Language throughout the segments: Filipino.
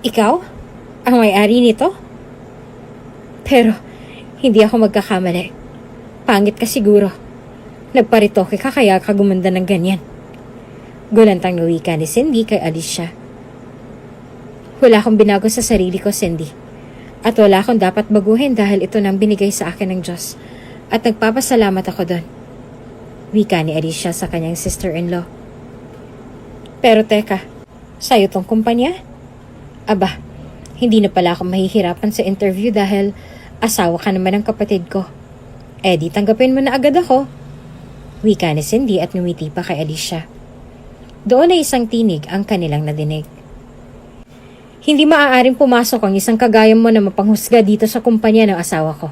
Ikaw? Ang may-ari nito? Pero, hindi ako magkakamali. Pangit ka siguro. Nagparitoke ka kaya ka gumanda ng ganyan. Gulantang na wika ni Cindy kay Alicia. Wala akong binago sa sarili ko, Cindy. At wala akong dapat baguhin dahil ito nang binigay sa akin ng Diyos. At nagpapasalamat ako doon. Wika ni Alicia sa kanyang sister-in-law. Pero teka, sa'yo tong kumpanya? Aba, hindi na pala ako mahihirapan sa interview dahil asawa ka naman ng kapatid ko. Eh di tanggapin mo na agad ako. Wika ni Cindy at ngumiti pa kay Alicia. Doon ay isang tinig ang kanilang nadinig. Hindi maaaring pumasok ang isang kagaya mo na mapanghusga dito sa kumpanya ng asawa ko.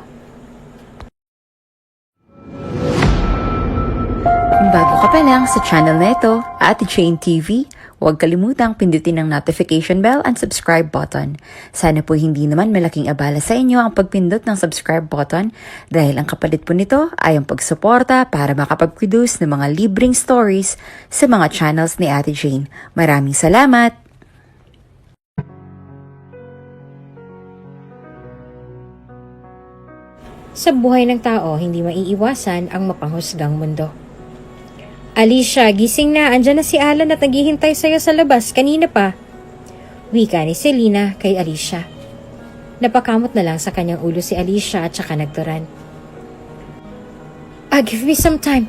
Kung bago ka pa lang sa channel na ito, Ate Jane TV, huwag kalimutang pindutin ang notification bell and subscribe button. Sana po hindi naman malaking abala sa inyo ang pagpindot ng subscribe button dahil ang kapalit po nito ay ang pagsuporta para makapag-produce ng mga libreng stories sa mga channels ni Ate Jane. Maraming salamat! Sa buhay ng tao, hindi maiiwasan ang mapanghusgang mundo. Alicia, gising na. Andyan na si Alan at naghihintay sa'yo sa labas. Kanina pa. Wika ni Selena kay Alicia. Napakamot na lang sa kanyang ulo si Alicia at saka nagturan. Give me some time.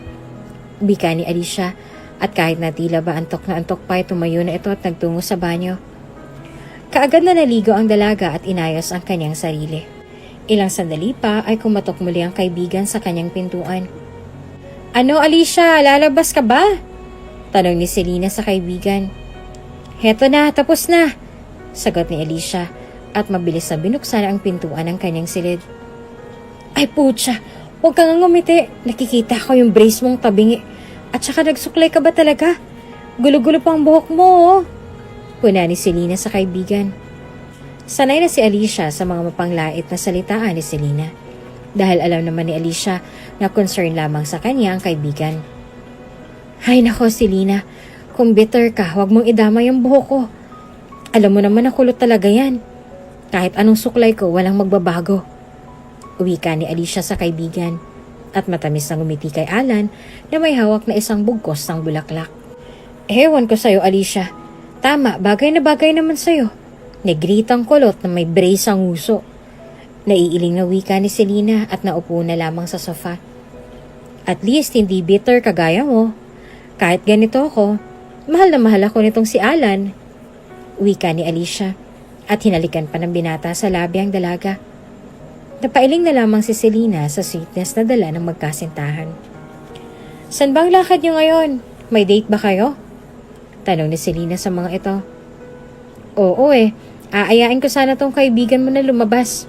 Wika ni Alicia at kahit na tila ba antok na antok pa ay tumayo na ito at nagtungo sa banyo. Kaagad na naligo ang dalaga at inayos ang kanyang sarili. Ilang sandali pa ay kumatok muli ang kaibigan sa kanyang pintuan. Ano, Alicia? Lalabas ka ba? Tanong ni Selena sa kaibigan. Heto na, tapos na. Sagot ni Alicia at mabilis na binuksan ang pintuan ng kanyang silid. Ay putya, huwag kang ngumiti. Nakikita ko yung brace mong tabingi. At saka nagsuklay ka ba talaga? Gulo-gulo pang buhok mo, oh. Puna ni Selena sa kaibigan. Sanay na si Alicia sa mga mapanglait na salitaan ni Selena dahil alam naman ni Alicia na concern lamang sa kanya ang kaibigan. Hay nako Selena, kung bitter ka, huwag mong idamay ang buhok ko. Alam mo naman na kulot talaga yan. Kahit anong suklay ko, walang magbabago. Uwi ka ni Alicia sa kaibigan at matamis na ngumiti kay Alan na may hawak na isang bugkos ng bulaklak. Ewan ko sa'yo Alicia, tama, bagay na bagay naman sa'yo. Negritang kulot na may brace ang uso. Naiiling na wika ni Selena at naupo na lamang sa sofa. At least hindi bitter kagaya mo. Kahit ganito ako, mahal na mahal ako nitong si Alan. Wika ni Alicia at hinalikan pa ng binata sa labi ang dalaga. Napailing na lamang si Selena sa sweetness na dala ng magkasintahan. San bang lakad niyo ngayon? May date ba kayo? Tanong ni Selena sa mga ito. Oo aayain ko sana tong kaibigan mo na lumabas.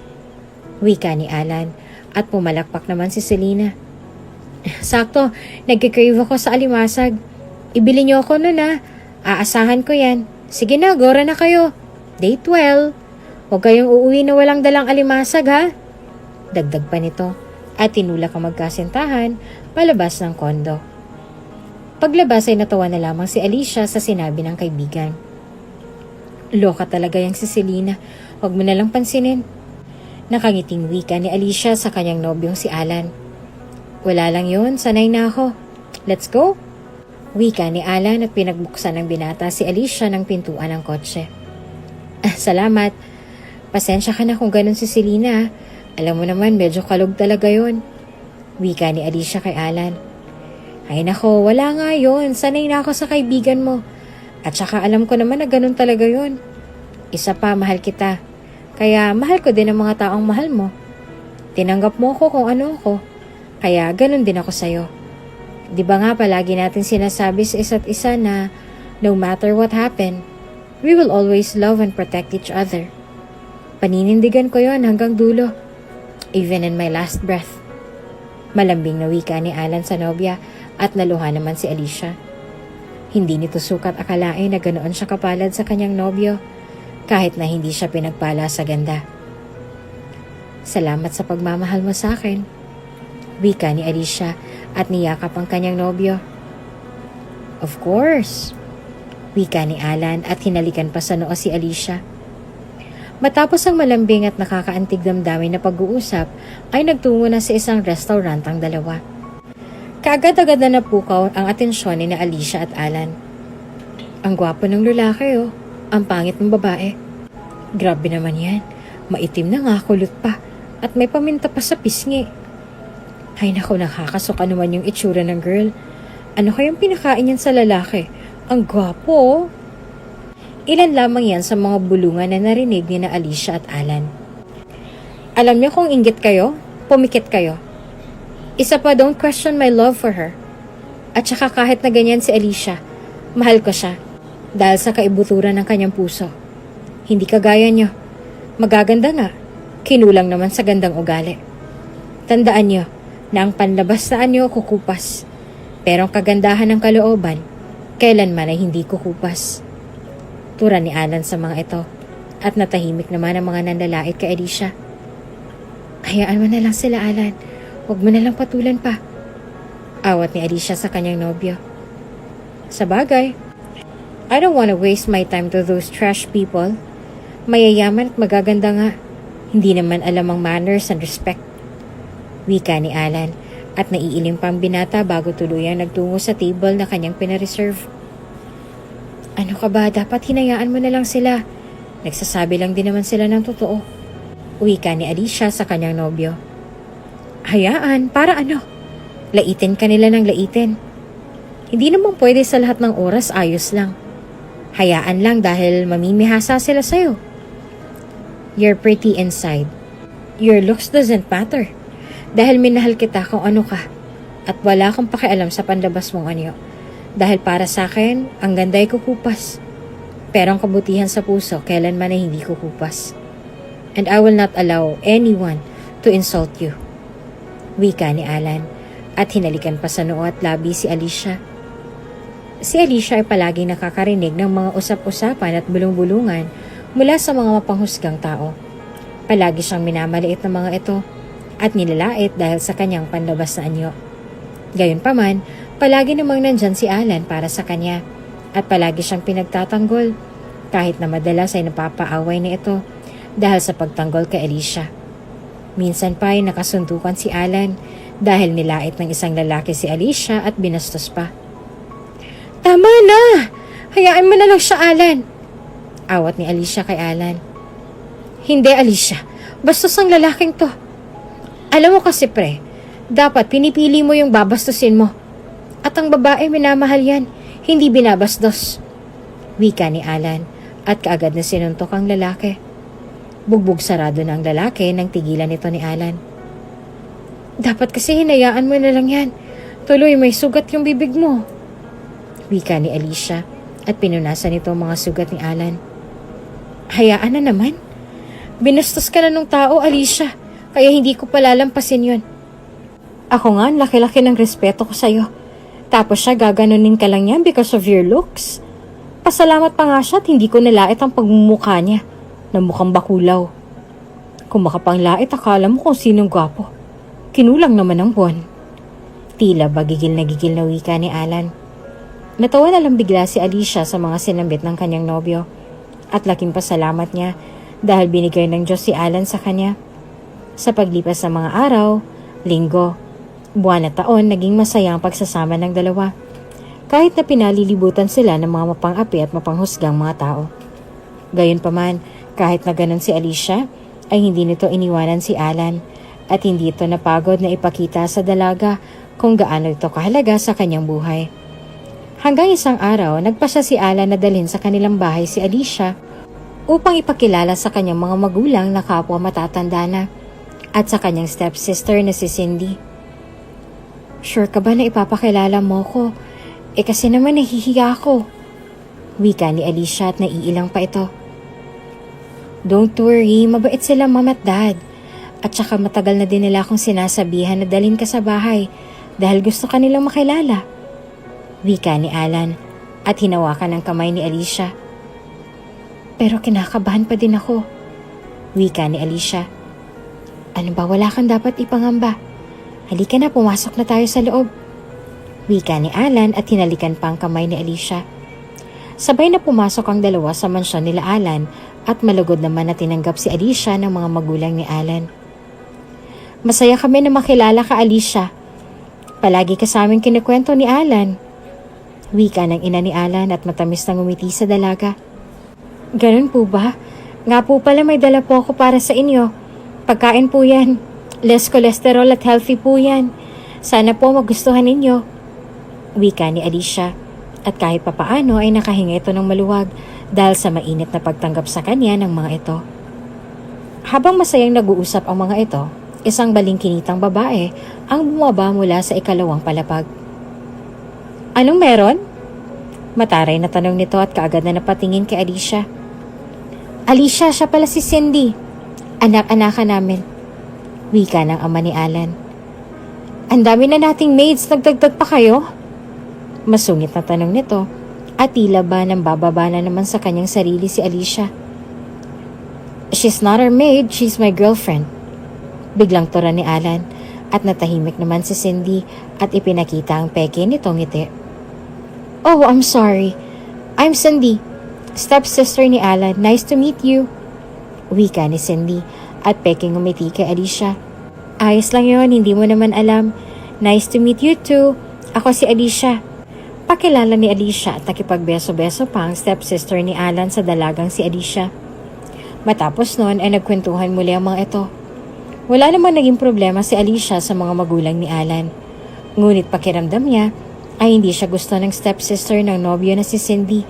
Wika ni Alan at pumalakpak naman si Selena. Sakto, nagkikrave ako sa alimasag. Ibili niyo ako nun aasahan ko yan. Sige na, gora na kayo. Date well. Huwag kayong uuwi na walang dalang alimasag ha. Dagdag pa nito at tinulak ang magkasintahan palabas ng kondo. Paglabas ay natawa na lamang si Alicia sa sinabi ng kaibigan. Loka talaga yang si Selena. Huwag mo na lang pansinin. Nakangiting wika ni Alicia sa kanyang nobyong si Alan. Wala lang yun, sanay na ako. Let's go. Wika ni Alan at pinagbuksan ng binata si Alicia ng pintuan ng kotse. Salamat. Pasensya ka na kung ganun si Selena. Alam mo naman, medyo kalog talaga yun. Wika ni Alicia kay Alan. Ay nako, wala nga yun. Sanay na ako sa kaibigan mo. At saka alam ko naman na ganun talaga yun. Isa pa, mahal kita. Kaya mahal ko din ang mga taong mahal mo. Tinanggap mo ko kung ano ako. Kaya ganun din ako sa'yo. Di ba nga palagi natin sinasabi sa isa't isa na no matter what happen, we will always love and protect each other. Paninindigan ko yon hanggang dulo. Even in my last breath. Malambing na wika ni Alan sa nobya at naluha naman si Alicia. Hindi nito sukat akalain na ganoon siya kapalad sa kanyang nobyo kahit na hindi siya pinagpala sa ganda. Salamat sa pagmamahal mo sa akin. Wika ni Alicia at niyakap ang kanyang nobyo. Of course. Wika ni Alan at hinalikan pa sa noo si Alicia. Matapos ang malambing at nakakaantig damdamin na pag-uusap, ay nagtungo na sa isang restaurant ang dalawa. Kaagad-agad na napukaw ang atensyon ni na Alicia at Alan. Ang gwapo ng lalaki oh, ang pangit ng babae. Grabe naman yan, maitim na nga kulot pa at may paminta pa sa pisngi. Ay naku, nakakasuka naman yung itsura ng girl. Ano kayang pinakain yan sa lalaki? Ang gwapo oh. Ilan lamang yan sa mga bulungan na narinig ni na Alicia at Alan. Alam niyo kung inggit kayo, pumikit kayo. Isa pa, don't question my love for her. At saka kahit na ganyan si Alicia, mahal ko siya dahil sa kaibuturan ng kanyang puso. Hindi kagaya niyo. Magaganda nga, kinulang naman sa gandang ugali. Tandaan niyo na ang panlabas na anyo kukupas, pero ang kagandahan ng kalooban, kailanman ay hindi kukupas. Tura ni Alan sa mga ito at natahimik naman ang mga nanlalait kay Alicia. Hayaan mo na lang sila, Alan. Huwag mo na lang patulan pa. Awat ni Alicia sa kanyang nobyo. Sa bagay, I don't wanna waste my time to those trash people. Mayayaman at magaganda nga. Hindi naman alam ang manners and respect. Wika ni Alan at naiiling pang binata bago tuluyang nagtungo sa table na kanyang pinareserve. Ano ka ba? Dapat hinayaan mo na lang sila. Nagsasabi lang din naman sila ng totoo. Wika ni Alicia sa kanyang nobyo. Hayaan? Para ano? Laitin ka nila ng laitin. Hindi naman pwede sa lahat ng oras ayos lang. Hayaan lang dahil mamimihasa sila sa'yo. You're pretty inside. Your looks doesn't matter. Dahil minahal kita kung ano ka. At wala kang pakialam sa panlabas mong anyo. Dahil para sa akin, ang ganda ay kukupas. Pero ang kabutihan sa puso, kailanman ay hindi kukupas. And I will not allow anyone to insult you. Wika ni Alan at hinalikan pa sa noo at labi si Alicia. Si Alicia ay palaging nakakarinig ng mga usap-usapan at bulong-bulungan mula sa mga mapanghusgang tao. Palagi siyang minamaliit ng mga ito at nilalait dahil sa kanyang panlabas na anyo. Gayunpaman, palagi namang nandyan si Alan para sa kanya at palagi siyang pinagtatanggol kahit na madalas ay napapaaway na ito dahil sa pagtanggol kay Alicia. Minsan pa ay nakasundukan si Alan dahil nilait ng isang lalaki si Alicia at binastos pa. Tama na! Hayaan mo na lang siya, Alan! Awat ni Alicia kay Alan. Hindi, Alicia. Bastos ang lalaking to. Alam mo kasi pre, dapat pinipili mo yung babastusin mo. At ang babae minamahal yan, hindi binabastos. Wika ni Alan at kaagad na sinuntok ang lalaki. Bugbog sarado na ang lalaki nang tigilan ito ni Alan. Dapat kasi hinayaan mo na lang yan. Tuloy may sugat yung bibig mo. Wika ni Alicia at pinunasan nito ang mga sugat ni Alan. Hayaan na naman. Binastos ka na ng tao, Alicia, kaya hindi ko palalampasin yun. Ako nga, laki-laki ng respeto ko sa'yo. Tapos siya gaganunin ka lang yan because of your looks. Pasalamat pa nga siya at hindi ko nalait ang pagmumukha niya na mukhang bakulaw. Kung makapanglait, akala mo kung sinong gwapo. Kinulang naman ang buwan. Tila ba gigil na wika ni Alan. Natawa na lang bigla si Alicia sa mga sinambit ng kanyang nobyo at laking pasalamat niya dahil binigay ng Diyos si Alan sa kanya. Sa paglipas ng mga araw, linggo, buwan at taon, naging masaya ang pagsasama ng dalawa. Kahit na pinalilibutan sila ng mga mapang-api at mapanghusgang mga tao. Gayunpaman, kahit na ganun si Alicia, ay hindi nito iniwanan si Alan at hindi ito napagod na ipakita sa dalaga kung gaano ito kahalaga sa kanyang buhay. Hanggang isang araw, nagpasya si Alan na dalhin sa kanilang bahay si Alicia upang ipakilala sa kanyang mga magulang na kapwa matatanda na at sa kanyang stepsister na si Cindy. Sure ka ba na ipapakilala mo ko? Kasi naman nahihiya ako. Wika ni Alicia at naiilang pa ito. Don't worry, mabait sila mom at dad. At saka matagal na din nila akong sinasabihan na dalhin ka sa bahay dahil gusto kanilang makilala. Wika ni Alan at hinawakan ang kamay ni Alicia. Pero kinakabahan pa din ako. Wika ni Alicia. Ano ba, wala kang dapat ipangamba. Halika na, pumasok na tayo sa loob. Wika ni Alan at hinalikan pa ang kamay ni Alicia. Sabay na pumasok ang dalawa sa mansyon nila Alan at malugod naman na tinanggap si Alicia ng mga magulang ni Alan. Masaya kami na makilala ka, Alicia. Palagi ka sa aming kinikwento ni Alan. Wika ng ina ni Alan at matamis na ngumiti sa dalaga. Ganun po ba? Nga po pala may dala po ako para sa inyo. Pagkain po yan. Less cholesterol at healthy po yan. Sana po magustuhan ninyo. Wika ni Alicia. At kahit papaano ay nakahinga ito ng maluwag dahil sa mainit na pagtanggap sa kanya ng mga ito. Habang masayang nag-uusap ang mga ito, isang balingkinitang babae ang bumaba mula sa ikalawang palapag. Anong meron? Mataray na tanong nito at kaagad na napatingin kay Alicia. Alicia, siya pala si Cindy. Anak-anaka namin. Wika ng ama ni Alan. Ang dami na nating maids, nagdagdag pa kayo? Masungit na tanong nito at tila ba nang bababa na naman sa kanyang sarili si Alicia. She's not our maid, she's my girlfriend. Biglang tura ni Alan at natahimik naman si Cindy at ipinakita ang peke nitong ngiti. Oh, I'm sorry. I'm Cindy, stepsister ni Alan. Nice to meet you. Wika ni Cindy at peke ngumiti kay Alicia. Ayos lang yon, hindi mo naman alam. Nice to meet you too. Ako si Alicia. Pakilala ni Alicia at nakipagbeso-beso pa ang stepsister ni Alan sa dalagang si Alicia. Matapos noon ay nagkwentuhan muli ang mga ito. Wala namang naging problema si Alicia sa mga magulang ni Alan. Ngunit pakiramdam niya ay hindi siya gusto ng stepsister ng nobyo na si Cindy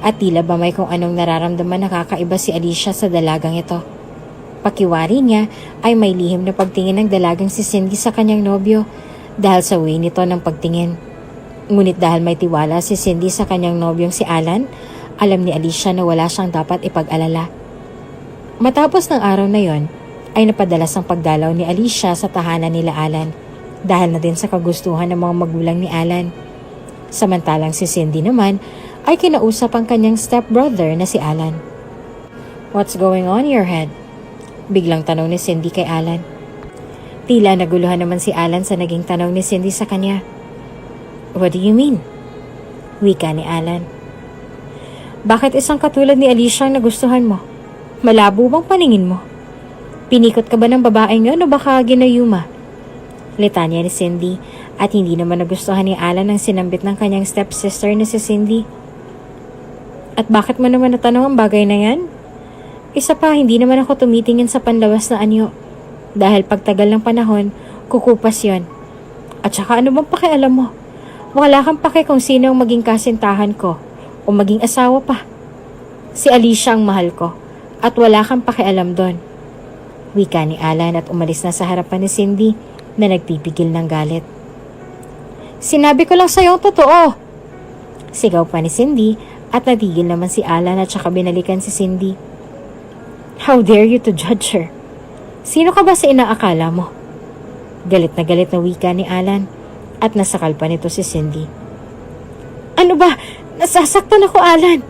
at tila ba may kung anong nararamdaman na kakaiba si Alicia sa dalagang ito. Pakiwari niya ay may lihim na pagtingin ng dalagang si Cindy sa kanyang nobyo dahil sa way nito ng pagtingin. Ngunit dahil may tiwala si Cindy sa kanyang nobyong si Alan, alam ni Alicia na wala siyang dapat ipag-alala. Matapos ng araw na yon, ay napadalas ang pagdalaw ni Alicia sa tahanan nila Alan dahil na din sa kagustuhan ng mga magulang ni Alan. Samantalang si Cindy naman ay kinausap ang kanyang stepbrother na si Alan. What's going on in your head? Biglang tanong ni Cindy kay Alan. Tila naguluhan naman si Alan sa naging tanong ni Cindy sa kanya. What do you mean? Wika ni Alan. Bakit isang katulad ni Alicia ang nagustuhan mo? Malabo bang paningin mo? Pinikot ka ba ng babaeng yun o baka ginayuma? Litanya ni Cindy at hindi naman nagustuhan ni Alan ang sinambit ng kanyang stepsister na si Cindy. At bakit mo naman natanong ang bagay na yan? Isa pa, hindi naman ako tumitingin sa panlawas na anyo. Dahil pagtagal ng panahon, kukupas yon. At saka ano bang pakialam mo? Wala kang pake kung sino ang maging kasintahan ko o maging asawa pa. Si Alicia ang mahal ko at wala kang pakialam doon. Wika ni Alan at umalis na sa harapan ni Cindy na nagpipigil ng galit. Sinabi ko lang sa'yo ang totoo. Sigaw pa ni Cindy at natigil naman si Alan at saka binalikan si Cindy. How dare you to judge her? Sino ka ba sa inaakala mo? Galit na wika ni Alan. At nasakal pa nito si Cindy. Ano ba? Nasasaktan ako, Alan!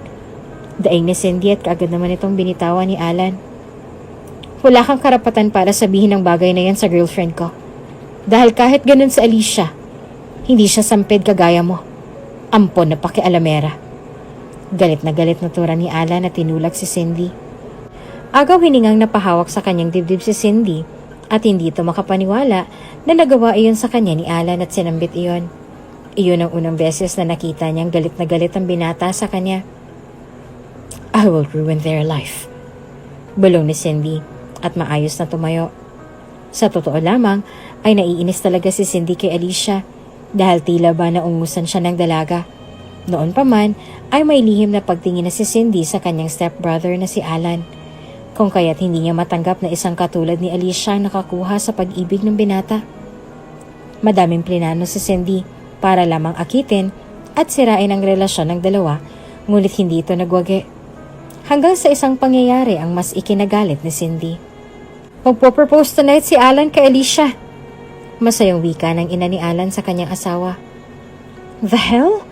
Daing ni Cindy at kaagad naman itong binitawan ni Alan. Wala kang karapatan para sabihin ang bagay na yan sa girlfriend ko. Dahil kahit ganun sa Alicia, hindi siya sampid kagaya mo. Ampon na pakialamera. Galit na tura ni Alan at tinulak si Cindy. Agaw hiningang napahawak sa kanyang dibdib si Cindy at hindi ito makapaniwala na nagawa iyon sa kanya ni Alan at sinambit iyon. Iyon ang unang beses na nakita niyang galit na galit ang binata sa kanya. I will ruin their life. Bulong ni Cindy at maayos na tumayo. Sa totoo lamang ay naiinis talaga si Cindy kay Alicia dahil tila ba naungusan siya ng dalaga. Noon pa man ay may lihim na pagtingin na si Cindy sa kanyang stepbrother na si Alan. Kung kaya't hindi niya matanggap na isang katulad ni Alicia ang nakakuha sa pag-ibig ng binata. Madaming plinano si Cindy para lamang akitin at sirain ang relasyon ng dalawa, ngunit hindi ito nagwagi. Hanggang sa isang pangyayari ang mas ikinagalit ni Cindy. Magpo-propose tonight si Alan kay Alicia. Masayang wika ng ina ni Alan sa kanyang asawa. The hell?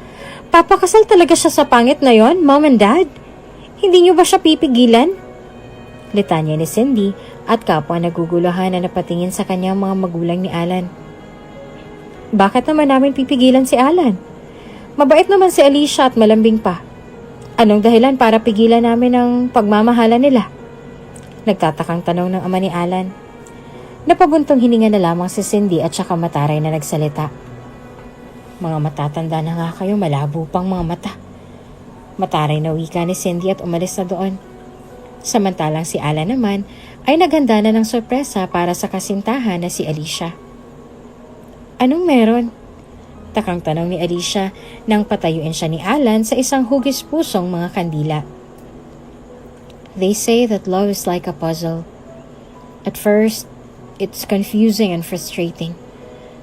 Papakasal talaga siya sa pangit na yon, Mom and Dad? Hindi niyo ba siya pipigilan? Litanya ni Cindy at kapwa naguguluhan na napatingin sa kanyang mga magulang ni Alan. Bakit naman namin pipigilan si Alan? Mabait naman si Alicia at malambing pa. Anong dahilan para pigilan namin ang pagmamahala nila? Nagtatakang tanong ng ama ni Alan. Napabuntong hininga na lamang si Cindy at saka mataray na nagsalita. Mga matatanda na nga kayo, malabo pang mga mata. Mataray na wika ni Cindy at umalis na doon. Samantalang si Alan naman ay naghanda na ng sorpresa para sa kasintahan na si Alicia. Anong meron? Takang tanong ni Alicia nang patayuin siya ni Alan sa isang hugis-pusong mga kandila. They say that love is like a puzzle. At first, it's confusing and frustrating.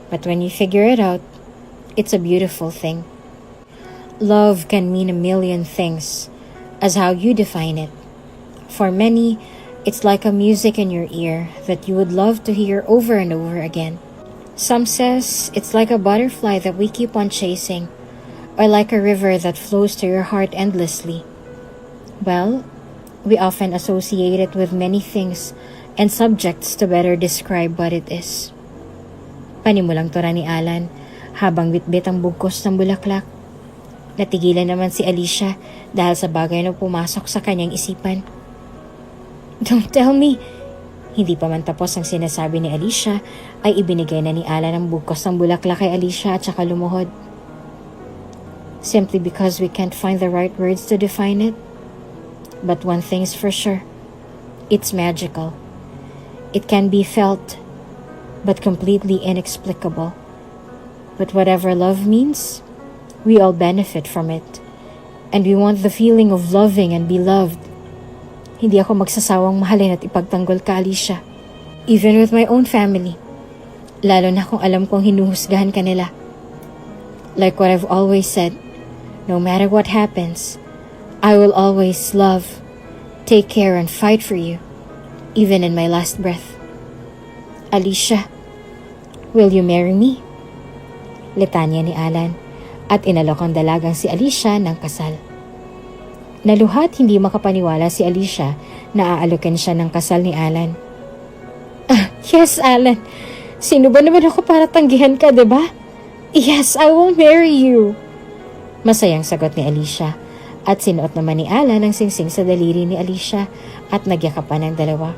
But when you figure it out, it's a beautiful thing. Love can mean a million things, as how you define it. For many, it's like a music in your ear that you would love to hear over and over again. Some says it's like a butterfly that we keep on chasing, or like a river that flows to your heart endlessly. Well, we often associate it with many things and subjects to better describe what it is. Panimulang tura ni Alan habang bitbit ang bugkos ng bulaklak. Natigilan naman si Alicia dahil sa bagay na pumasok sa kanyang isipan. Don't tell me! Hindi pa man tapos ang sinasabi ni Alicia ay ibinigay na ni Alan ang bugkos ng bulaklak kay Alicia at saka lumuhod. Simply because we can't find the right words to define it. But one thing's for sure. It's magical. It can be felt, but completely inexplicable. But whatever love means, we all benefit from it. And we want the feeling of loving and be loved. Hindi ako magsasawang mahalin at ipagtanggol ka, Alicia. Even with my own family. Lalo na kung alam kong hinuhusgahan ka nila. Like what I've always said, no matter what happens, I will always love, take care and fight for you, even in my last breath. Alicia, will you marry me? Litanya ni Alan at inalok ang dalagang si Alicia ng kasal. Naluhat hindi makapaniwala si Alicia na aalokin siya ng kasal ni Alan. Yes, Alan. Sino ba naman ako para tanggihan ka, diba? Yes, I will marry you. Masayang sagot ni Alicia at sinuot naman ni Alan ang singsing sa daliri ni Alicia at nagyakapan ng dalawa.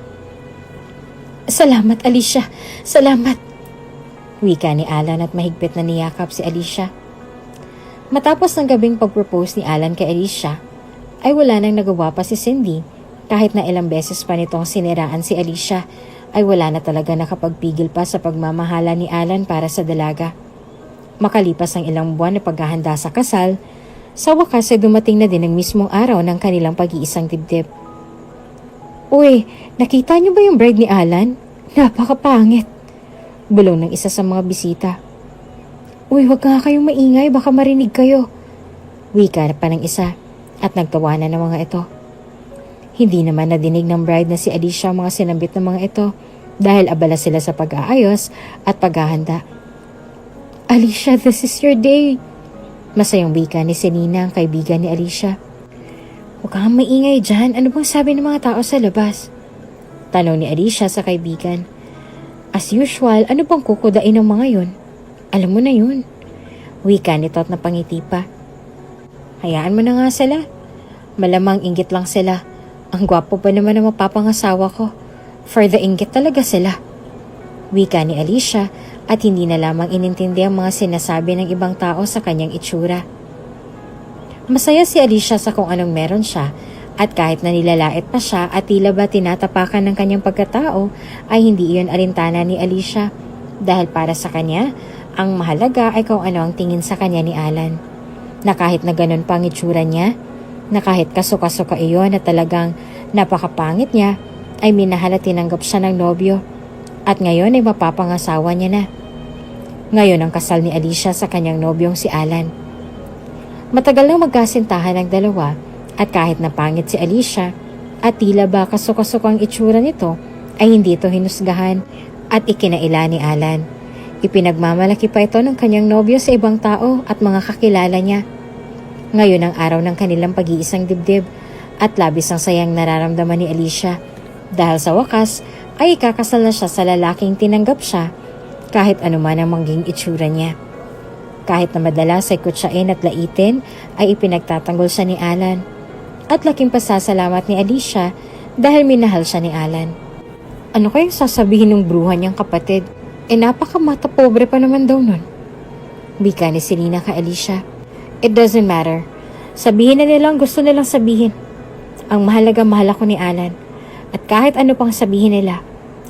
Salamat, Alicia. Salamat. Wika ni Alan at mahigpit na niyakap si Alicia. Matapos ng gabing pag-propose ni Alan kay Alicia, ay wala nang nagawa pa si Cindy. Kahit na ilang beses pa nitong siniraan si Alicia, ay wala na talaga nakapagpigil pa sa pagmamahala ni Alan para sa dalaga. Makalipas ang ilang buwan na paghahanda sa kasal, sa wakas ay dumating na din ang mismong araw ng kanilang pag-iisang dibdib. Uy, nakita niyo ba yung bride ni Alan? Napakapangit. Bulong ng isa sa mga bisita. Uy, wag nga kayong maingay, baka marinig kayo. Wika pa ng isa. At nagtawanan ng mga ito. Hindi naman nadinig ng bride na si Alicia ang mga sinambit ng mga ito dahil abala sila sa pag-aayos at paghahanda. Alicia, this is your day. Masayang wika ni Senina, ang kaibigan ni Alicia. Huwag kang maingay dyan. Ano bang sabi ng mga tao sa labas? Tanong ni Alicia sa kaibigan. As usual, ano bang kukudain ng mga yun? Alam mo na yun. Wika nito at napangiti pa. Hayaan mo na nga sila. Malamang inggit lang sila. Ang gwapo pa naman ng mapapangasawa ko. For the inggit talaga sila. Wika ni Alicia at hindi na lamang inintindi ang mga sinasabi ng ibang tao sa kanyang itsura. Masaya si Alicia sa kung anong meron siya at kahit na nilalait pa siya at tila ba tinatapakan ng kanyang pagkatao ay hindi iyon alintana ni Alicia dahil para sa kanya, ang mahalaga ay kung ano ang tingin sa kanya ni Alan. Na kahit na ganun pa ang itsura niya, na kahit kasuka-suka iyon na talagang napakapangit niya, ay minahal at tinanggap siya ng nobyo. At ngayon ay mapapangasawa niya na. Ngayon ang kasal ni Alicia sa kanyang nobyong si Alan. Matagal nang magkasintahan ang dalawa at kahit napangit si Alicia at tila ba kasuka-suka ang itsura nito, ay hindi ito hinusgahan at ikinaila ni Alan. Ipinagmamalaki pa ito ng kanyang nobyo sa ibang tao at mga kakilala niya. Ngayon ang araw ng kanilang pag-iisang dibdib at labis ang sayang nararamdaman ni Alicia dahil sa wakas ay ikakasal na siya sa lalaking tinanggap siya kahit anuman ang maging itsura niya. Kahit na madalas ay kutsain at laitin ay ipinagtatanggol siya ni Alan At laking pasasalamat ni Alicia dahil minahal siya ni Alan. Ano kayang sasabihin ng bruha niyang kapatid? Napakamata pobre pa naman daw nun. Wika ni Selena kay Alicia. It doesn't matter. Sabihin na nilang gusto nilang sabihin. Ang mahalaga mahal ako ni Alan. At kahit ano pang sabihin nila,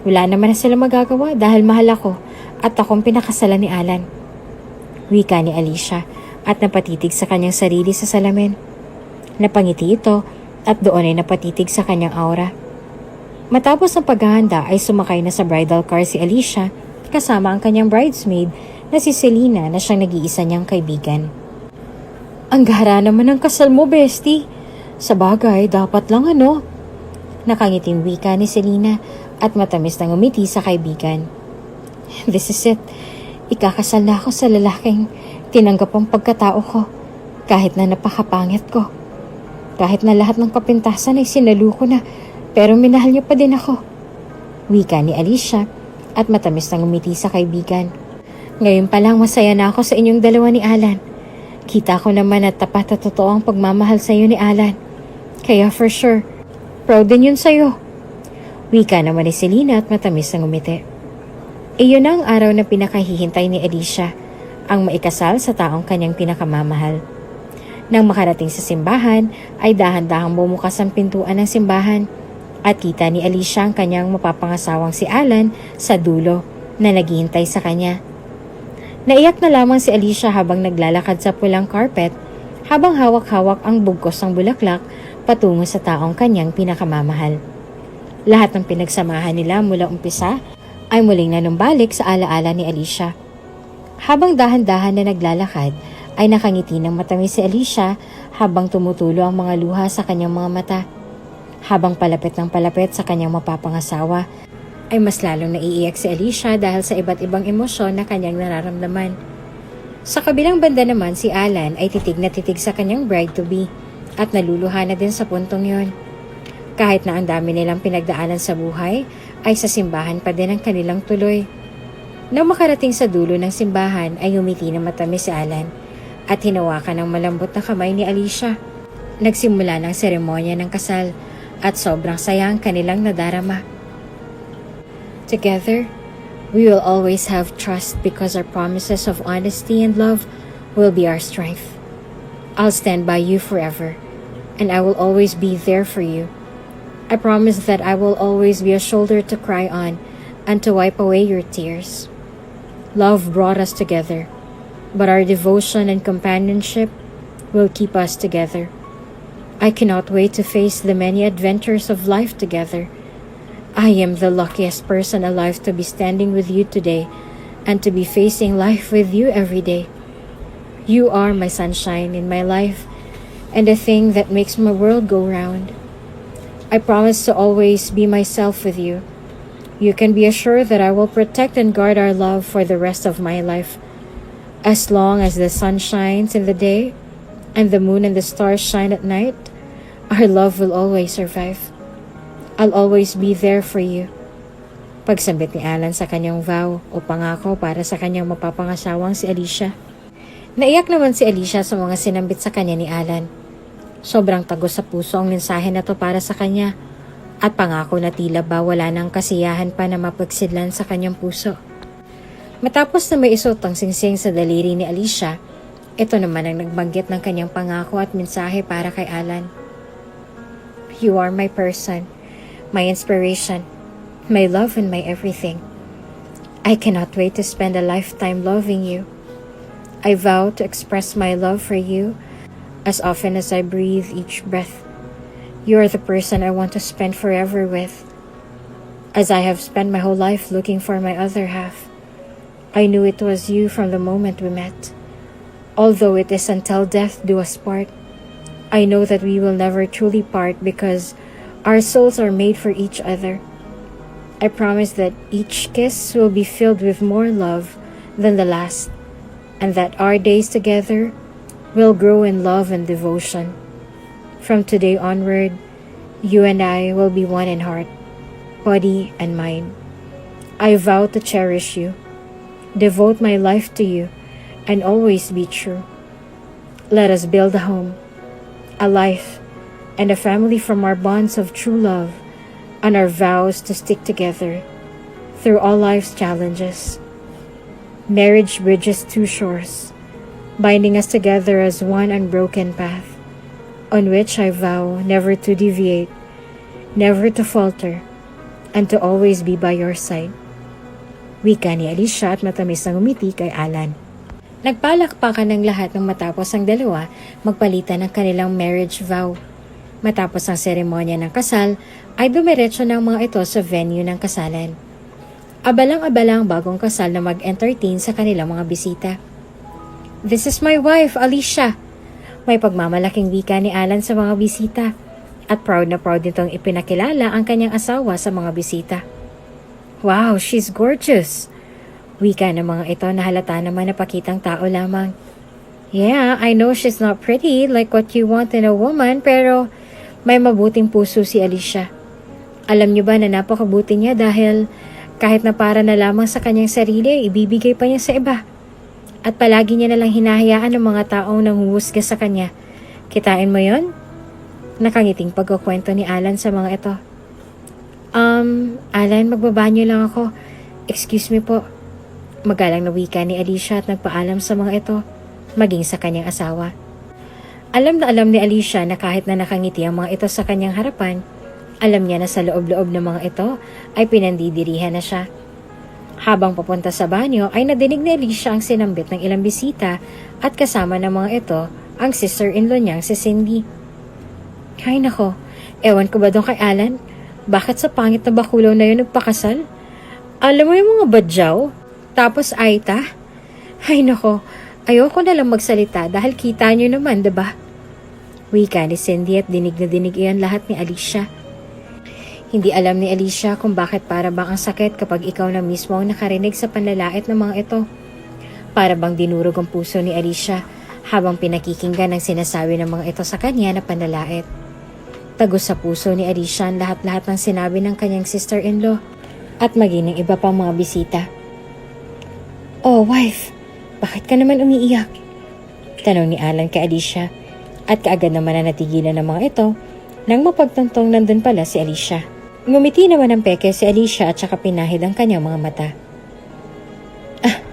wala naman na sila magagawa dahil mahal ako at akong pinakasalan ni Alan. Wika ni Alicia at napatitig sa kanyang sarili sa salamin. Napangiti ito at doon ay napatitig sa kanyang aura. Matapos ang paghahanda ay sumakay na sa bridal car si Alicia kasama ang kanyang bridesmaid na si Selena na siyang nag-iisa niyang kaibigan. Ang gahara naman ng kasal mo, bestie. Sa bagay, dapat lang ano. Nakangiting wika ni Selena at matamis na ngumiti sa kaibigan. This is it. Ikakasal na ako sa lalaking tinanggap ang pagkatao ko kahit na napakapangit ko. Kahit na lahat ng kapintasan ay sinalu ko na, pero minahal niyo pa din ako. Wika ni Alicia at matamis na ngumiti sa kaibigan. Ngayon pa lang masaya na ako sa inyong dalawa ni Alan. Kita ko naman at tapat at totoo ang pagmamahal sa iyo ni Alan. Kaya for sure, proud din yun sa'yo. Wika naman ni Selena at matamis na ngumiti. Iyon ang araw na pinakahihintay ni Alicia, ang maikasal sa taong kanyang pinakamamahal. Nang makarating sa simbahan, ay dahan-dahang bumukas ang pintuan ng simbahan at kita ni Alicia ang kanyang mapapangasawang si Alan sa dulo na naghihintay sa kanya. Naiyak na lamang si Alicia habang naglalakad sa pulang carpet habang hawak-hawak ang bugkos ng bulaklak patungo sa taong kanyang pinakamamahal. Lahat ng pinagsamahan nila mula umpisa ay muling nanumbalik sa alaala ni Alicia. Habang dahan-dahan na naglalakad, ay nakangiti ng matamis si Alicia habang tumutulo ang mga luha sa kanyang mga mata. Habang palapit ng palapit sa kanyang mapapangasawa, ay mas lalong naiiyak si Alicia dahil sa iba't ibang emosyon na kanyang nararamdaman. Sa kabilang banda naman si Alan ay titig na titig sa kanyang bride-to-be at naluluha na din sa puntong yon. Kahit na ang dami nilang pinagdaanan sa buhay, ay sa simbahan pa din ang kanilang tuloy. Nang makarating sa dulo ng simbahan ay umiti na matamis si Alan at hinawakan ng malambot na kamay ni Alicia. Nagsimula ng seremonya ng kasal at sobrang saya ang kanilang nadarama. Together, we will always have trust because our promises of honesty and love will be our strength. I'll stand by you forever, and I will always be there for you. I promise that I will always be a shoulder to cry on and to wipe away your tears. Love brought us together, but our devotion and companionship will keep us together. I cannot wait to face the many adventures of life together. I am the luckiest person alive to be standing with you today and to be facing life with you every day. You are my sunshine in my life and the thing that makes my world go round. I promise to always be myself with you. You can be assured that I will protect and guard our love for the rest of my life. As long as the sun shines in the day and the moon and the stars shine at night, our love will always survive. I'll always be there for you. Pagsambit ni Alan sa kanyang vow o pangako para sa kanyang mapapangasawang si Alicia. Naiyak naman si Alicia sa mga sinambit sa kanya ni Alan. Sobrang tagos sa puso ang mensahe na to para sa kanya at pangako na tila ba wala nang kasiyahan pa na mapagsidlan sa kanyang puso. Matapos na may isot ang singsing sa daliri ni Alicia, ito naman ang nagbanggit ng kanyang pangako at mensahe para kay Alan. You are my person, my inspiration, my love and my everything. I cannot wait to spend a lifetime loving you. I vow to express my love for you as often as I breathe each breath. You are the person I want to spend forever with. As I have spent my whole life looking for my other half, I knew it was you from the moment we met. Although it is until death do us part, I know that we will never truly part because our souls are made for each other. I promise that each kiss will be filled with more love than the last, and that our days together will grow in love and devotion. From today onward, you and I will be one in heart, body, and mind. I vow to cherish you, devote my life to you, and always be true. Let us build a home, a life, and a family from our bonds of true love and our vows to stick together through all life's challenges. Marriage bridges two shores, binding us together as one unbroken path, on which I vow never to deviate, never to falter, and to always be by your side. Wika ni Alicia at matamis na ngumiti kay Alan. Nagpalakpakan ng lahat nang matapos ang dalawa magpalitan ng kanilang marriage vow. Matapos ang seremonya ng kasal, ay dumiretso ng mga ito sa venue ng kasalan. Abalang-abalang bagong kasal na mag-entertain sa kanilang mga bisita. "This is my wife, Alicia." May pagmamalaking wika ni Alan sa mga bisita at proud na proud nitong ipinakilala ang kanyang asawa sa mga bisita. "Wow, she's gorgeous." Wika ng mga ito na halata naman na pakitang tao lamang. "Yeah, I know she's not pretty like what you want in a woman, pero may mabuting puso si Alicia. Alam niyo ba na napakabuti niya dahil kahit na para na lamang sa kanyang sarili, ibibigay pa niya sa iba. At palagi niya nalang hinahayaan ng mga taong nanghuhusga sa kanya. Kitain mo yon?" Nakangiting pagkukwento ni Alan sa mga ito. Alan, magbabanyo lang ako. Excuse me po." Magalang na wika ni Alicia at nagpaalam sa mga ito, maging sa kanyang asawa. Alam na alam ni Alicia na kahit na nakangiti ang mga ito sa kanyang harapan, alam niya na sa loob-loob ng mga ito ay pinandidirihan na siya. Habang papunta sa banyo ay nadinig ni Alicia ang sinambit ng ilang bisita at kasama ng mga ito ang sister-in-law niyang si Cindy. "Ay nako, ewan ko ba doon kay Alan? Bakit sa pangit na bakulaw na yun nagpakasal? Alam mo yung mga badyaw? Tapos Aita? Ay nako, ayoko na lang magsalita dahil kita niyo naman, diba?" Wika ni Cindy at dinig na dinig iyan lahat ni Alicia. Hindi alam ni Alicia kung bakit para bang ang sakit kapag ikaw na mismo ang nakarinig sa panlalait ng mga ito. Para bang dinurog ang puso ni Alicia habang pinakikinggan ang sinasabi ng mga ito sa kanya na panlalait. Tagos sa puso ni Alicia ang lahat-lahat ng sinabi ng kanyang sister-in-law at maging ng iba pang mga bisita. "Oh, wife, bakit ka naman umiiyak?" Tanong ni Alan kay Alicia at kaagad naman na natigilan ng mga ito nang mapagtantong nandun pala si Alicia. Ngumiti naman ang peke si Alicia at saka pinahid ang kanyang mga mata.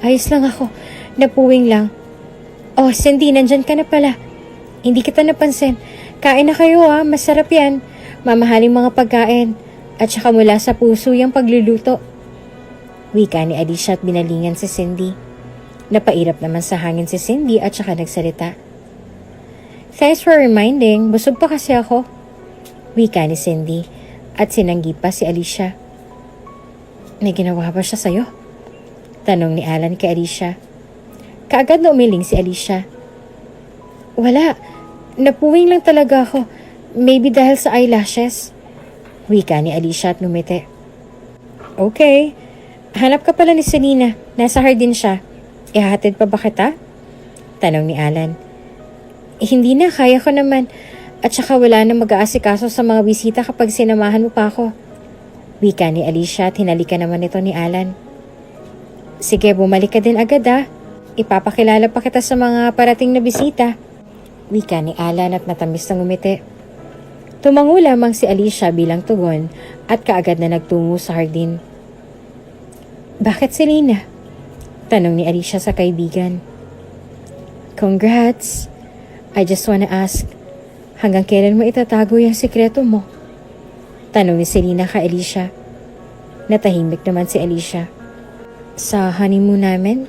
Ayos lang ako. Napuwing lang." "Oh, Cindy, nandyan ka na pala. Hindi kita napansin. Kain na kayo masarap yan. Mamahaling mga pagkain. At saka mula sa puso yung pagluluto." Wika ni Alicia at binalingan si Cindy. Napairap naman sa hangin si Cindy at saka nagsalita. "Thanks for reminding. Busog pa kasi ako." Wika ni Cindy at sinanggi pa si Alicia. "May ginawa ba siya sa'yo?" Tanong ni Alan kay Alicia. Kaagad na umiling si Alicia. "Wala. Napuwing lang talaga ako. Maybe dahil sa eyelashes." Wika ni Alicia at ngumiti. "Okay. Hanap ka pala ni Selena. Nasa hardin siya. Ihahatid pa ba kita?" Tanong ni Alan. "Hindi na, kaya ko naman. At saka wala na mag-aasikaso sa mga bisita kapag sinamahan mo pa ako." Wika ni Alicia at hinalikan naman ito ni Alan. "Sige, bumalik ka din agad Ipapakilala pa kita sa mga parating na bisita." Wika ni Alan at natamis na ngumiti. Tumango lamang si Alicia bilang tugon at kaagad na nagtungo sa hardin. "Bakit Selena?" Tanong ni Alicia sa kaibigan. "Congrats. I just wanna ask, hanggang kailan mo itatago yung sikreto mo?" Tanong ni Selena kay Alicia. Natahimik naman si Alicia. "Sa honeymoon namin?"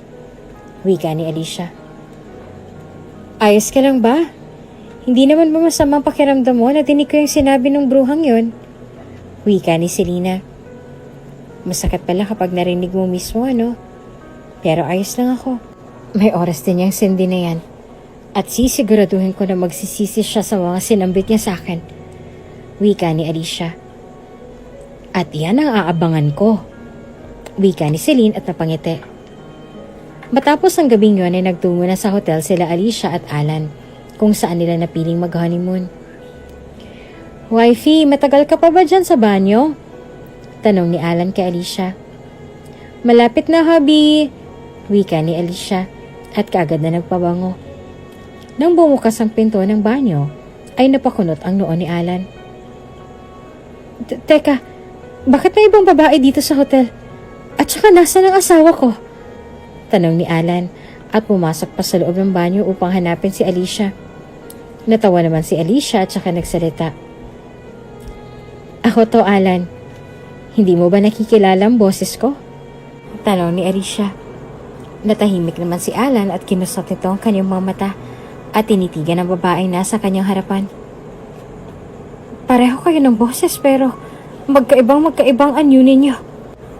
Wika ni Alicia. "Ayos ka lang ba? Hindi naman ba masamang pakiramdam mo na dinig ko yung sinabi ng bruhang yon?" Wika ni Selena. "Masakit pala kapag narinig mo mismo, Pero ayos lang ako. May oras din yung Cindy na yan. At sisiguraduhin ko na magsisisi siya sa mga sinambit niya sa akin." Wika ni Alicia. "At yan ang aabangan ko." Wika ni Celine at napangiti. Matapos ang gabing yun ay nagtungo na sa hotel sila Alicia at Alan, kung saan nila napiling mag-honeymoon. "Wifey, matagal ka pa ba dyan sa banyo?" Tanong ni Alan kay Alicia. "Malapit na, hubby." Wika ni Alicia at kaagad na nagpabango. Nang bumukas ang pinto ng banyo, ay napakunot ang noo ni Alan. Teka, bakit may ibang babae dito sa hotel? At saka nasa ng asawa ko? Tanong ni Alan at pumasok pa sa loob ng banyo upang hanapin si Alicia. Natawa naman si Alicia at saka nagsalita. Ako to, Alan. Hindi mo ba nakikilala ang boses ko? Tanong ni Alicia. Natahimik naman si Alan at kinusot nito ang kanyang mga mata at tinitigan ang babaeng nasa kanyang harapan. Pareho kayo ng boses pero magkaibang anyo ninyo.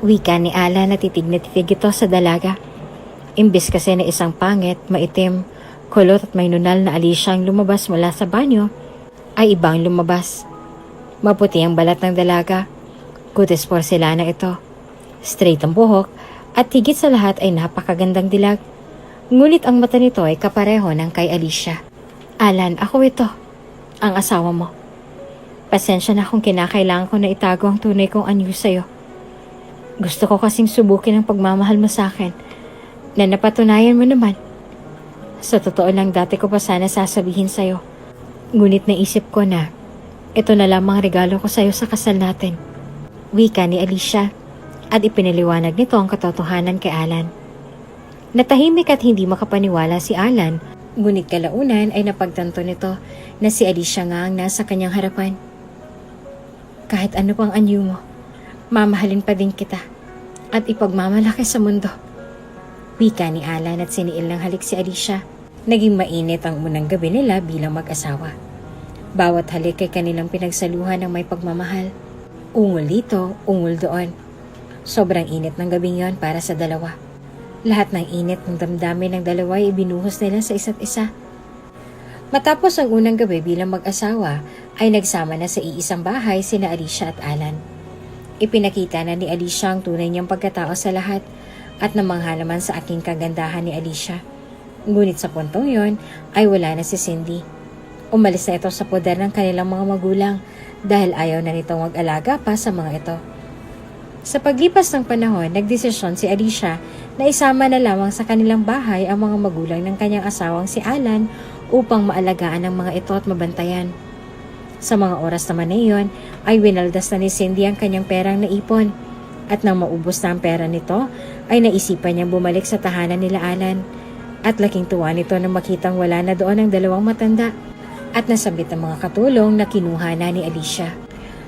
Wika ni Alan na titig ito sa dalaga. Imbis kasi na isang pangit, maitim, kulot at may nunal na Alicia ang lumabas mula sa banyo, ay ibang lumabas. Maputi ang balat ng dalaga, kutis porselana ito, straight ang buhok, at higit sa lahat ay napakagandang dilag. Ngunit ang mata nito ay kapareho ng kay Alicia. Alan, ako ito, ang asawa mo. Pasensya na kung kinakailangan ko na itago ang tunay kong anyo sa'yo. Gusto ko kasing subukin ang pagmamahal mo sa akin, na napatunayan mo naman. Sa totoo lang dati ko pa sana sasabihin sa'yo. Ngunit naisip ko na ito na lamang regalo ko sa'yo sa kasal natin. Wika ni Alicia at ipinaliwanag nito ang katotohanan kay Alan. Natahimik at hindi makapaniwala si Alan, ngunit kalaunan ay napagtanto nito na si Alicia nga ang nasa kanyang harapan. Kahit ano pang anyo mo, mamahalin pa din kita at ipagmamalaki sa mundo. Wika ni Alan at siniil ng halik si Alicia. Naging mainit ang unang gabi nila bilang mag-asawa. Bawat halik ay kanilang pinagsaluhan ng may pagmamahal. Ungol dito, ungol doon. Sobrang init ng gabing yon para sa dalawa. Lahat ng init ng damdamin ng dalawa ay ibinuhos nila sa isa't isa. Matapos ang unang gabi bilang mag-asawa, ay nagsama na sa iisang bahay sina Alicia at Alan. Ipinakita na ni Alicia ang tunay niyang pagkatao sa lahat at namangha naman sa aking kagandahan ni Alicia. Ngunit sa puntong yon ay wala na si Cindy. Umalis na ito sa poder ng kanilang mga magulang dahil ayaw na nitong mag-alaga pa sa mga ito. Sa paglipas ng panahon, nagdesisyon si Alicia na isama na lamang sa kanilang bahay ang mga magulang ng kanyang asawang si Alan upang maalagaan ang mga ito at mabantayan. Sa mga oras naman na iyon, ay winaldas na ni Cindy ang kanyang perang naipon. At nang maubos na ang pera nito, ay naisipan niyang bumalik sa tahanan nila Alan. At laking tuwa nito nang makitang wala na doon ang dalawang matanda. At nasabit ang mga katulong na kinuha na ni Alicia.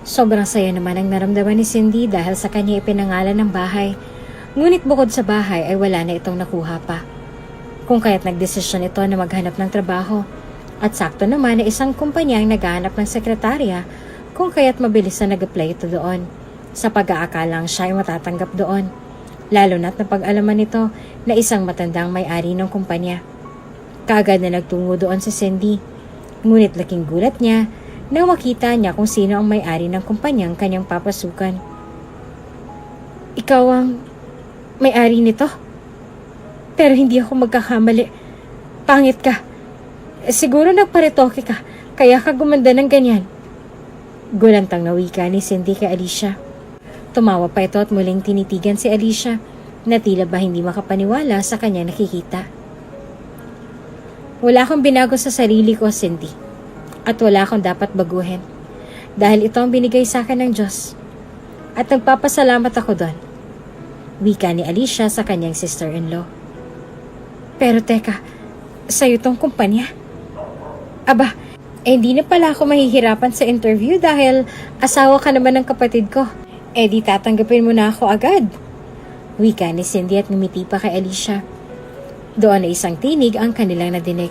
Sobrang saya naman ang naramdaman ni Cindy dahil sa kanya ipinangalan ng bahay. Ngunit bukod sa bahay ay wala na itong nakuha pa. Kung kaya't nagdesisyon ito na maghanap ng trabaho. At sakto naman na isang kumpanya ang naghahanap ng sekretarya kung kaya't mabilis na nag-apply ito doon. Sa pag-aakalang siya ay matatanggap doon. Lalo na't napag-alaman nito na isang matandang may-ari ng kumpanya. Kaagad na nagtungo doon si Cindy. Ngunit laking gulat niya nang makita niya kung sino ang may-ari ng kumpanyang kanyang papasukan. Ikaw ang may-ari nito? Pero hindi ako magkakamali. Pangit ka. Siguro nagparetoke ka, kaya ka gumanda ng ganyan. Gulantang na wika ni Cindy kay Alicia. Tumawa pa ito at muling tinitigan si Alicia na tila ba hindi makapaniwala sa kanya nakikita. Wala akong binago sa sarili ko, Cindy. At wala akong dapat baguhin. Dahil ito ang binigay sa akin ng Diyos. At nagpapasalamat ako doon. Wika ni Alicia sa kanyang sister-in-law. Pero teka, sa'yo tong kumpanya? Aba, hindi na pala ako mahihirapan sa interview dahil asawa ka naman ng kapatid ko. Di tatanggapin mo na ako agad. Wika ni Cindy at ngumiti pa kay Alicia. Doon na isang tinig ang kanilang nadinig.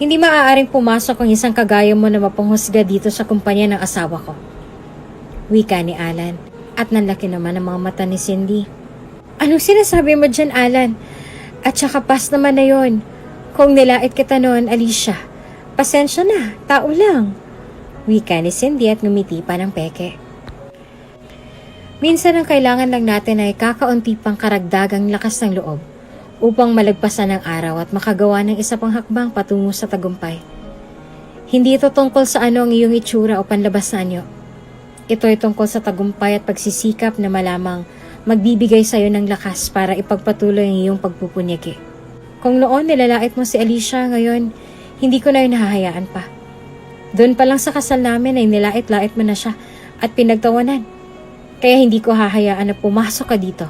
Hindi maaaring pumasok ang isang kagaya mo na mapanghusga dito sa kumpanya ng asawa ko. Wika ni Alan at nanlaki naman ang mga mata ni Cindy. Anong sinasabi mo dyan, Alan? At saka pas naman na yon. Kung nilait kita noon, Alicia, pasensya na, tao lang. Wika ni Cindy at ngumiti pa ng peke. Minsan ang kailangan lang natin ay kakaunti pang karagdagang lakas ng loob upang malagpasan ng araw at makagawa ng isa pang hakbang patungo sa tagumpay. Hindi ito tungkol sa ano ang iyong itsura o panlabas na anyo. Ito ay tungkol sa tagumpay at pagsisikap na malamang magbibigay sa iyo ng lakas para ipagpatuloy ang iyong pagpupunyagi. Kung noon nilalait mo si Alicia, ngayon Hindi ko na yun nahahayaan pa. Doon pa lang sa kasal namin ay nilait-lait mo na siya at pinagtawanan. Kaya hindi ko hahayaan na pumasok ka dito,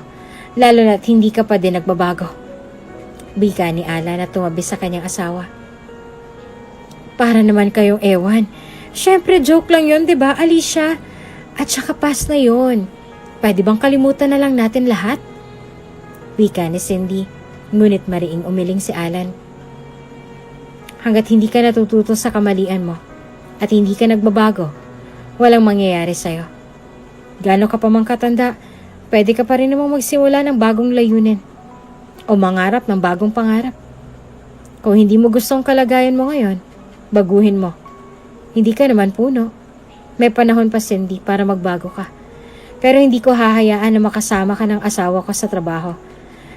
lalo na't hindi ka pa din nagbabago. Bika ni Alan na tumabi sa kanyang asawa. Para naman kayong ewan. Syempre joke lang yun, 'di ba, Alicia? At saka past na yun. Pwede bang kalimutan na lang natin lahat? Wika ni Cindy, ngunit mariing umiling si Alan. Hanggat hindi ka natututo sa kamalian mo at hindi ka nagbabago, walang mangyayari sa'yo. Gaano ka pa mang katanda, pwede ka pa rin namang magsimula ng bagong layunin o mangarap ng bagong pangarap. Kung hindi mo gustong kalagayan mo ngayon, baguhin mo. Hindi ka naman puno. May panahon pa, Cindy, para magbago ka. Pero hindi ko hahayaan na makasama ka ng asawa ko sa trabaho.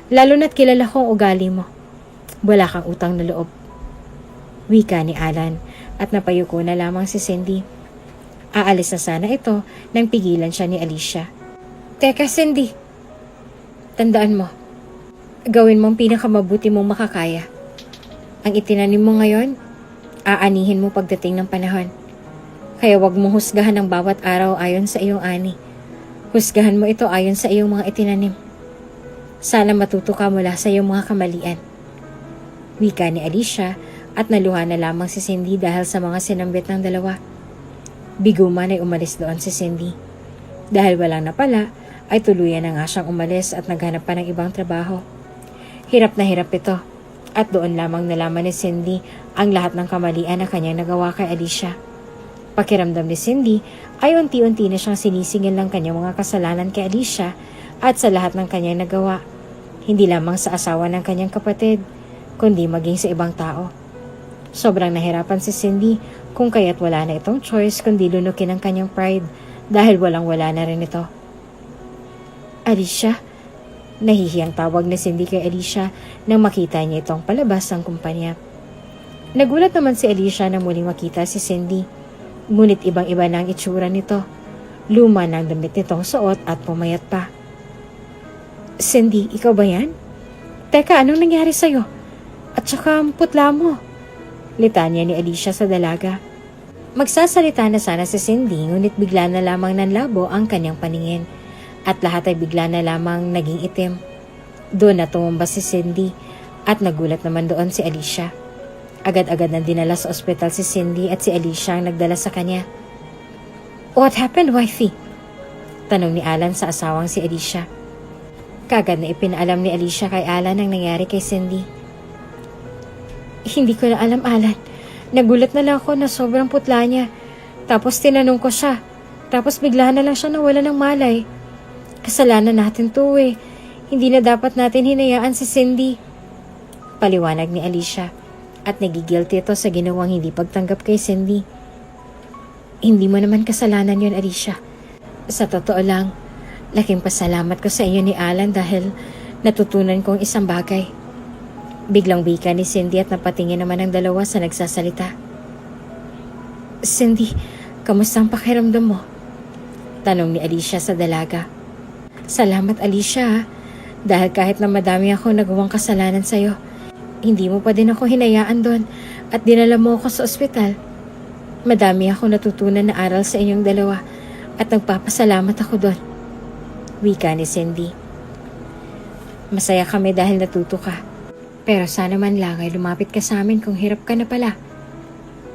Lalo na't kilala ko ang ugali mo. Wala kang utang na loob. Wika ni Alan at napayuko na lamang si Cindy. Aalis na sana ito nang pigilan siya ni Alicia. Teka, Cindy. Tandaan mo, gawin mong pinakamabuti mong makakaya. Ang itinanim mo ngayon, aanihin mo pagdating ng panahon. Kaya wag mong husgahan ang bawat araw ayon sa iyong ani. Husgahan mo ito ayon sa iyong mga itinanim. Sana matuto ka mula sa iyong mga kamalian. Wika ni Alicia at naluha na lamang si Cindy dahil sa mga sinambit ng dalawa. Bigo man ay umalis doon si Cindy. Dahil walang napala, ay tuluyan na nga siyang umalis at naghanap pa ng ibang trabaho. Hirap na hirap ito. At doon lamang nalaman ni Cindy ang lahat ng kamalian na kanyang nagawa kay Alicia. Pakiramdam ni Cindy ay unti-unti na siyang sinisingil ng kanyang mga kasalanan kay Alicia at sa lahat ng kanyang nagawa. Hindi lamang sa asawa ng kanyang kapatid, kundi maging sa ibang tao. Sobrang nahirapan si Cindy kung kaya't wala na itong choice kundi lunukin ang kanyang pride dahil walang-wala na rin ito. Alicia? Nahihiyang tawag ni Cindy kay Alicia nang makita niya itong palabas ng kumpanya. Nagulat naman si Alicia na muling makita si Cindy. Ngunit ibang-iba na ang itsura nito. Luma na ang damit nitong suot at pumayat pa. Cindy, ikaw ba yan? Teka, anong nangyari sa'yo? At saka ang putla mo. Litanya ni Alicia sa dalaga. Magsasalita na sana si Cindy ngunit bigla na lamang nanlabo ang kanyang paningin. At lahat ay bigla na lamang naging itim. Doon na tumumba si Cindy at nagulat naman doon si Alicia. Agad-agad nang dinala sa ospital si Cindy at si Alicia ang nagdala sa kanya. What happened, wifey? Tanong ni Alan sa asawang si Alicia. Kagad na ipinaalam ni Alicia kay Alan ang nangyari kay Cindy. Hindi ko na alam, Alan. Nagulat na lang ako na sobrang putla niya. Tapos tinanong ko siya. Tapos bigla na lang siya nawala ng malay. Kasalanan natin to eh. Hindi na dapat natin hinayaan si Cindy. Paliwanag ni Alicia. At nagigilty ito sa ginawang hindi pagtanggap kay Cindy. Hindi mo naman kasalanan yun, Alicia. Sa totoo lang, laking pasalamat ko sa inyo ni Alan dahil natutunan kong isang bagay. Biglang bika ni Cindy at napatingin naman ang dalawa sa nagsasalita. Cindy, kamusta ang pakiramdam mo? Tanong ni Alicia sa dalaga. Salamat, Alicia, dahil kahit na madami ako nagawang kasalanan sa'yo, hindi mo pa din ako hinayaan doon at dinala mo ako sa ospital. Madami ako natutunan na aral sa inyong dalawa at nagpapasalamat ako doon. Wika ni Cindy. Masaya kami dahil natuto ka. Pero sana man lang ay lumapit ka sa amin kung hirap ka na pala.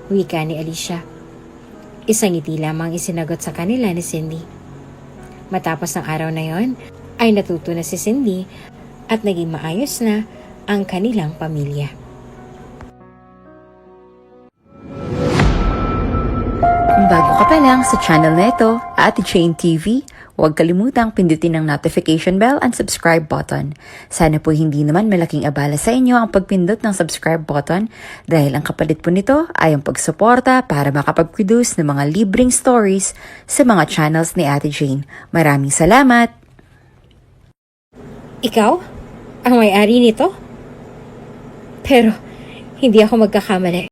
Wika ni Alicia. Isang ngiti lamang isinagot sa kanila ni Cindy. Matapos ang araw na yon, ay natuto na si Cindy at naging maayos na ang kanilang pamilya. Kung bago ka pa lang sa channel na ito, Ate Jane TV, huwag kalimutang pindutin ang notification bell and subscribe button. Sana po hindi naman malaking abala sa inyo ang pagpindot ng subscribe button dahil ang kapalit po nito ay ang pagsuporta para makapag-produce ng mga libreng stories sa mga channels ni Ate Jane. Maraming salamat! Ikaw? Ang may-ari nito? Pero hindi ako magkakamali.